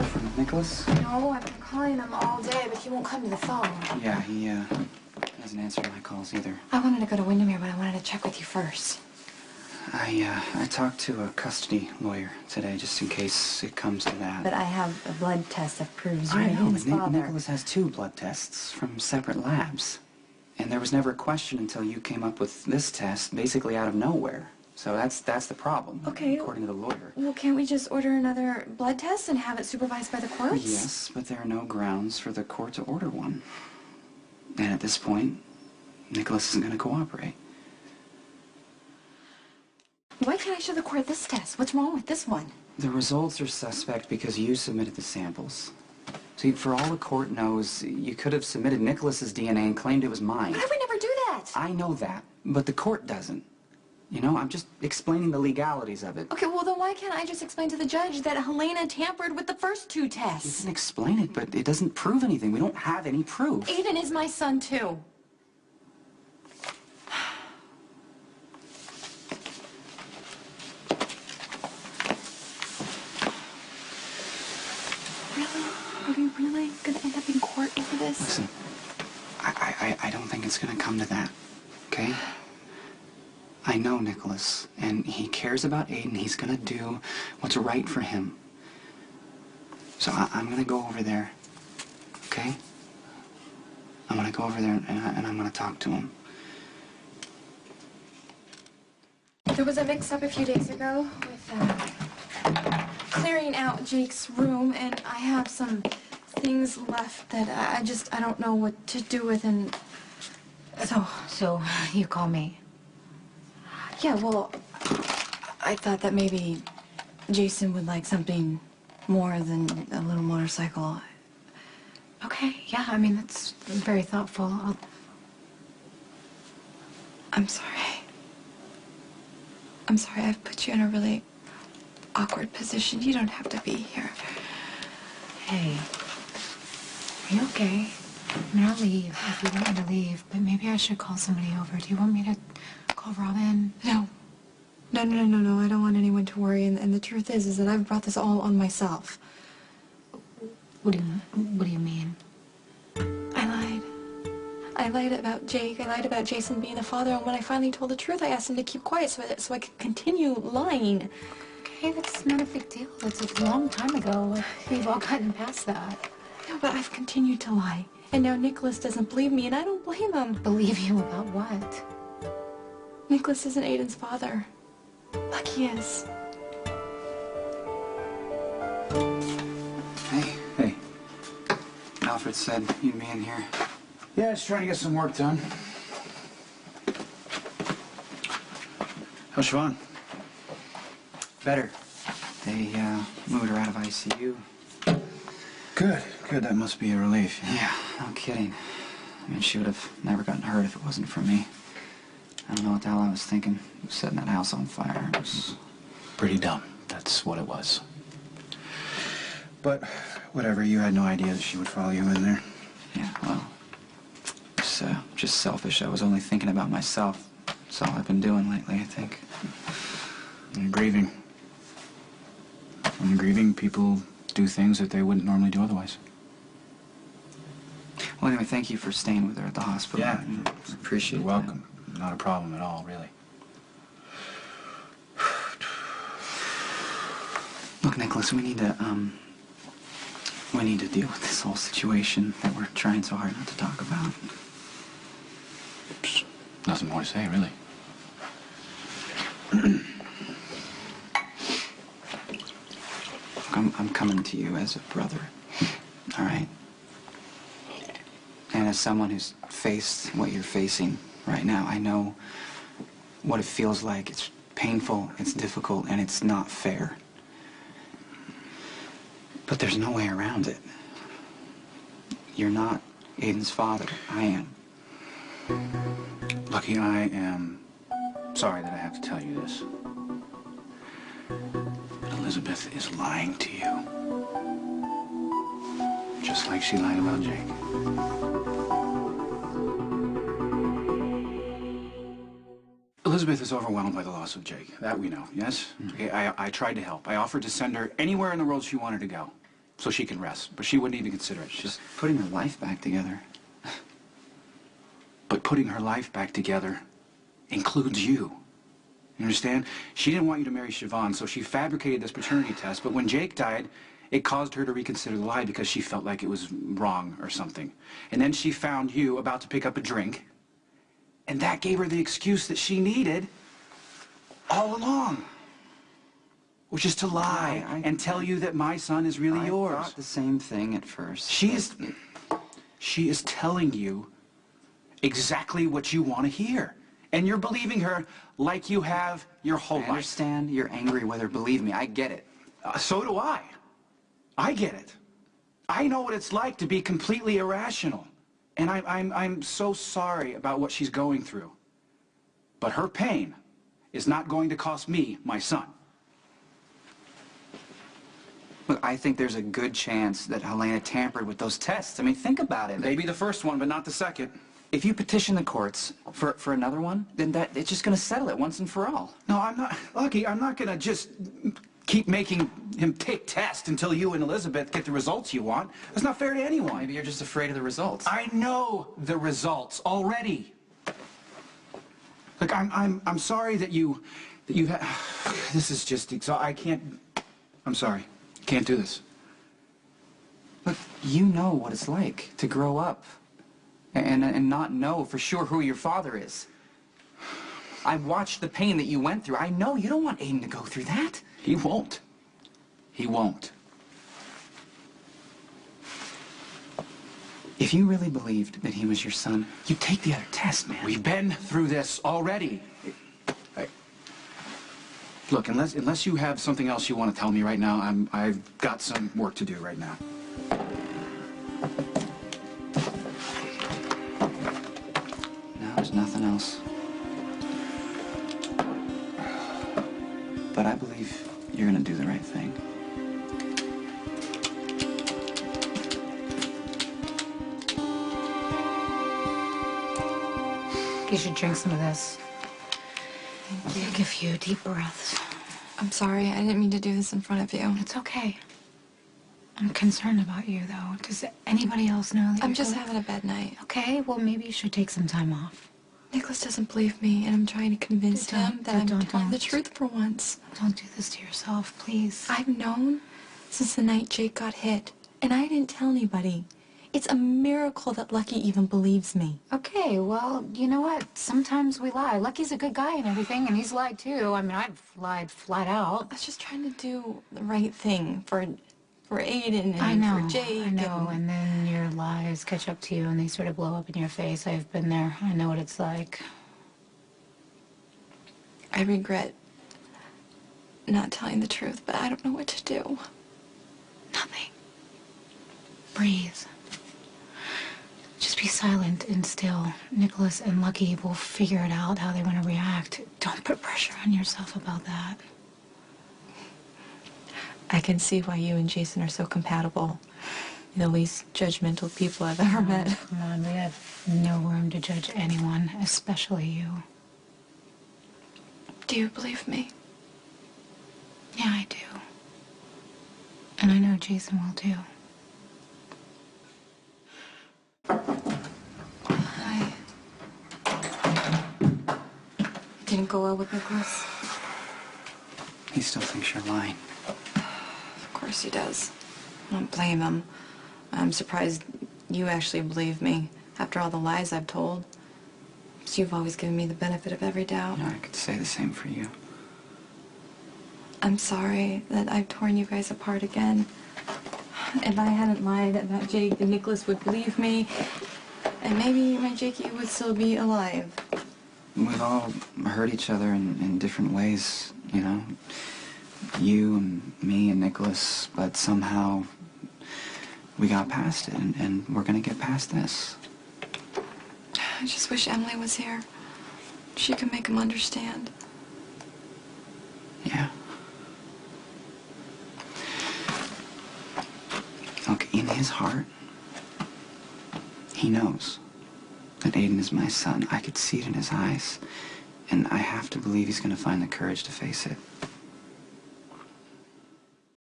heard from Nik Liz? No, I've been calling him all day, but he won't come to the phone. Yeah, he hasn't answered my calls either. I wanted to go to Windermere, but I wanted to check with you first. I talked to a custody lawyer today, just in case it comes to that. But I have a blood test that proves you're I know, his father. Nik Liz has 2 blood tests from separate labs. And there was never a question until you came up with this test, basically out of nowhere. So that's the problem, okay, according to the lawyer. Well, can't we just order another blood test and have it supervised by the courts? Yes, but there are no grounds for the court to order one. And at this point, Nik Liz isn't going to cooperate. Why can't I show the court this test? What's wrong with this one? The results are suspect because you submitted the samples. See, for all the court knows, you could have submitted Nik Liz's DNA and claimed it was mine. But I would never do that. I know that, but the court doesn't. You know, I'm just explaining the legalities of it. Okay, well, then why can't I just explain to the judge that Helena tampered with the first 2 tests? You can explain it, but it doesn't prove anything. We don't have any proof. Aiden is my son, too. Really? Are we really going to end up in court over this? Listen, I don't think it's going to come to that, okay? I know Nik Liz, and he cares about Aiden. He's going to do what's right for him. So I'm going to go over there, okay? I'm going to go over there, and I'm going to talk to him. There was a mix-up a few days ago with clearing out Jake's room, and I have some things left that I don't know what to do with, and So you call me? Yeah, well, I thought that maybe Jason would like something more than a little motorcycle. Okay, yeah, I mean, that's very thoughtful. I'm sorry. I'm sorry I've put you in a really awkward position. You don't have to be here. Hey, are you okay? I mean, I'll leave if you want me to leave, but maybe I should call somebody over. Do you want me to call Robin? No. No, I don't want anyone to worry, and the truth is that I've brought this all on myself. What do you mean? I lied. I lied about Jake. I lied about Jason being the father, and when I finally told the truth, I asked him to keep quiet so I could continue lying. Okay, that's not a big deal. It's a long time ago. We've all gotten past that. No, but I've continued to lie. And now Nik Liz doesn't believe me, and I don't blame him. Believe you about what? Nik Liz isn't Aiden's father. Like he is. Hey. Alfred said you'd be in here. Yeah, just trying to get some work done. How's Siobhan? Better. They moved her out of ICU. Good. That must be a relief. Yeah, no kidding. I mean, she would have never gotten hurt if it wasn't for me. I don't know what the hell I was thinking. Setting that house on fire. It was Pretty dumb. That's what it was. But whatever, you had no idea that she would follow you in there. Yeah, well, it's just selfish. I was only thinking about myself. That's all I've been doing lately, I think. And grieving. When you're grieving, people do things that they wouldn't normally do otherwise. Well, anyway, thank you for staying with her at the hospital. Yeah. I appreciate it. You're welcome. Not a problem at all, really. Look, Nik Liz, we need to deal with this whole situation that we're trying so hard not to talk about. Nothing more to say, really. Look, I'm coming to you as a brother, all right? And as someone who's faced what you're facing right now, I know what it feels like. It's painful, it's difficult, and it's not fair. But there's no way around it. You're not Aiden's father. I am. Lucky, I am sorry that I have to tell you this. But Elizabeth is lying to you. Just like she lied about Jake. Elizabeth is overwhelmed by the loss of Jake. That we know, yes? Okay, I tried to help. I offered to send her anywhere in the world she wanted to go. so she can rest. But she wouldn't even consider it. She's putting her life back together. But putting her life back together includes you. You understand? She didn't want you to marry Siobhan, so she fabricated this paternity test. But when Jake died, it caused her to reconsider the lie because she felt like it was wrong or something. And then she found you about to pick up a drink, and that gave her the excuse that she needed all along, which is to lie and tell you that my son is really yours. I thought the same thing at first. She is telling you exactly what you want to hear. And you're believing her like you have your whole life. I understand you're angry with her. Believe me, I get it. So do I. I get it. I know what it's like to be completely irrational. And I'm so sorry about what she's going through. But her pain is not going to cost me my son. Look, I think there's a good chance that Helena tampered with those tests. I mean, think about it. Maybe the first one, but not the second. If you petition the courts for another one, then it's just going to settle it once and for all. No, I'm not. Lucky, I'm not going to just keep making him take tests until you and Elizabeth get the results you want. That's not fair to anyone. Maybe you're just afraid of the results. I know the results already. Look, I'm sorry that you this is just I can't. I'm sorry. Can't do this. Look, you know what it's like to grow up and not know for sure who your father is. I've watched the pain that you went through. I know you don't want Aiden to go through that. He won't. He won't. If you really believed that he was your son, you'd take the other test, man. We've been through this already. Look, unless you have something else you want to tell me right now, I've got some work to do right now. No, there's nothing else. But I believe you're gonna do the right thing. You should drink some of this. Take a few deep breaths. I'm sorry. I didn't mean to do this in front of you. It's okay. I'm concerned about you, though. Does anybody else know that I'm you're just going- having a bad night. Okay, well, maybe you should take some time off. Nik Liz doesn't believe me, and I'm trying to convince him that I'm telling the truth for once. Don't do this to yourself, please. I've known since the night Jake got hit, and I didn't tell anybody. It's a miracle that Lucky even believes me. Okay, well, you know what? Sometimes we lie. Lucky's a good guy and everything, and he's lied too. I mean, I've lied flat out. I was just trying to do the right thing for Aiden and I know, for Jake. I know, and then your lies catch up to you and they sort of blow up in your face. I've been there. I know what it's like. I regret not telling the truth, but I don't know what to do. Nothing. Breathe. Just be silent and still. Nicholas and Lucky will figure it out how they want to react. Don't put pressure on yourself about that. I can see why you and Jason are so compatible. You're the least judgmental people I've ever met. Come on, we have no room to judge anyone, especially you. Do you believe me? Yeah, I do. And I know Jason will too. Didn't go well with Nicholas. He still thinks you're lying. Of course he does. I don't blame him. I'm surprised you actually believe me after all the lies I've told. So you've always given me the benefit of every doubt. You know, I could say the same for you. I'm sorry that I've torn you guys apart again. If I hadn't lied about Jake, then Nicholas would believe me. And maybe my Jakey would still be alive. We've all hurt each other in different ways, you know. You and me and Nicholas, but somehow we got past it, and we're gonna get past this. I just wish Emily was here. She could make him understand. Yeah. Look, in his heart, he knows that Aiden is my son. I could see it in his eyes, and I have to believe he's gonna find the courage to face it.